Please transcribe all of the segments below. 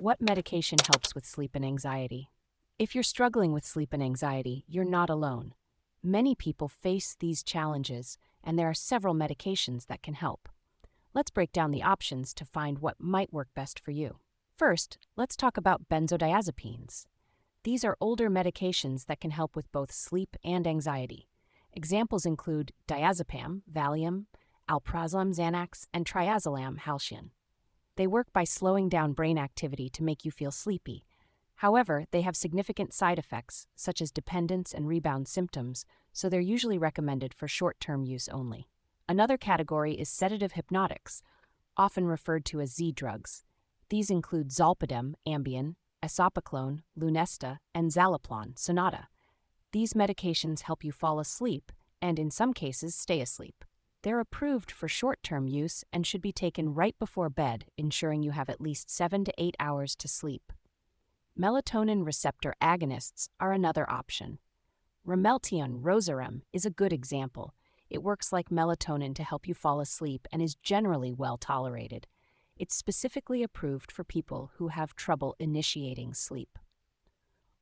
What medication helps with sleep and anxiety? If you're struggling with sleep and anxiety, you're not alone. Many people face these challenges, and there are several medications that can help. Let's break down the options to find what might work best for you. First, let's talk about benzodiazepines. These are older medications that can help with both sleep and anxiety. Examples include diazepam, Valium, alprazolam, Xanax, and triazolam, Halcion. They work by slowing down brain activity to make you feel sleepy. However, they have significant side effects, such as dependence and rebound symptoms, so they're usually recommended for short-term use only. Another category is sedative-hypnotics, often referred to as Z-drugs. These include zolpidem, Ambien, esopiclone, Lunesta, and zaleplon, Sonata. These medications help you fall asleep and, in some cases, stay asleep. They're approved for short-term use and should be taken right before bed, ensuring you have at least 7 to 8 hours to sleep. Melatonin receptor agonists are another option. Remeltion Rosarem is a good example. It works like melatonin to help you fall asleep and is generally well tolerated. It's specifically approved for people who have trouble initiating sleep.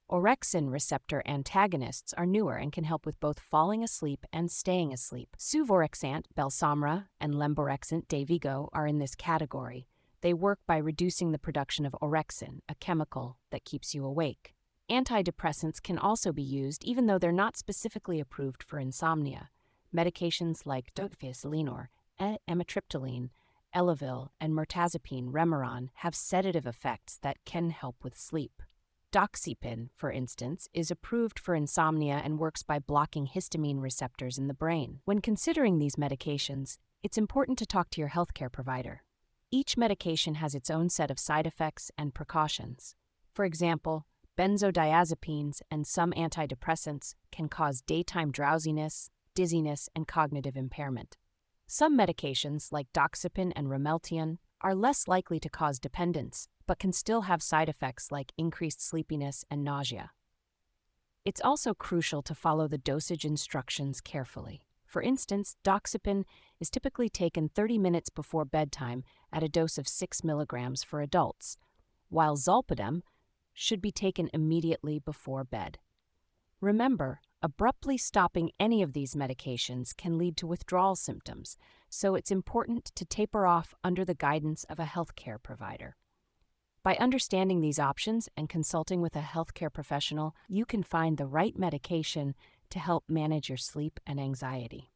Orexin receptor antagonists are newer and can help with both falling asleep and staying asleep. Suvorexant, Belsomra, and Lemborexant, Dayvigo, are in this category. They work by reducing the production of orexin, a chemical that keeps you awake. Antidepressants can also be used even though they're not specifically approved for insomnia. Medications like doxycycline, amitriptyline, Elavil, and mirtazapine Remeron have sedative effects that can help with sleep. Doxepin, for instance, is approved for insomnia and works by blocking histamine receptors in the brain. When considering these medications, it's important to talk to your healthcare provider. Each medication has its own set of side effects and precautions. For example, benzodiazepines and some antidepressants can cause daytime drowsiness, dizziness, and cognitive impairment. Some medications, like doxepin and Remeltion, are less likely to cause dependence, but can still have side effects like increased sleepiness and nausea. It's also crucial to follow the dosage instructions carefully. For instance, doxepin is typically taken 30 minutes before bedtime at a dose of 6 milligrams for adults, while zolpidem should be taken immediately before bed. Remember, abruptly stopping any of these medications can lead to withdrawal symptoms, so it's important to taper off under the guidance of a healthcare provider. By understanding these options and consulting with a healthcare professional, you can find the right medication to help manage your sleep and anxiety.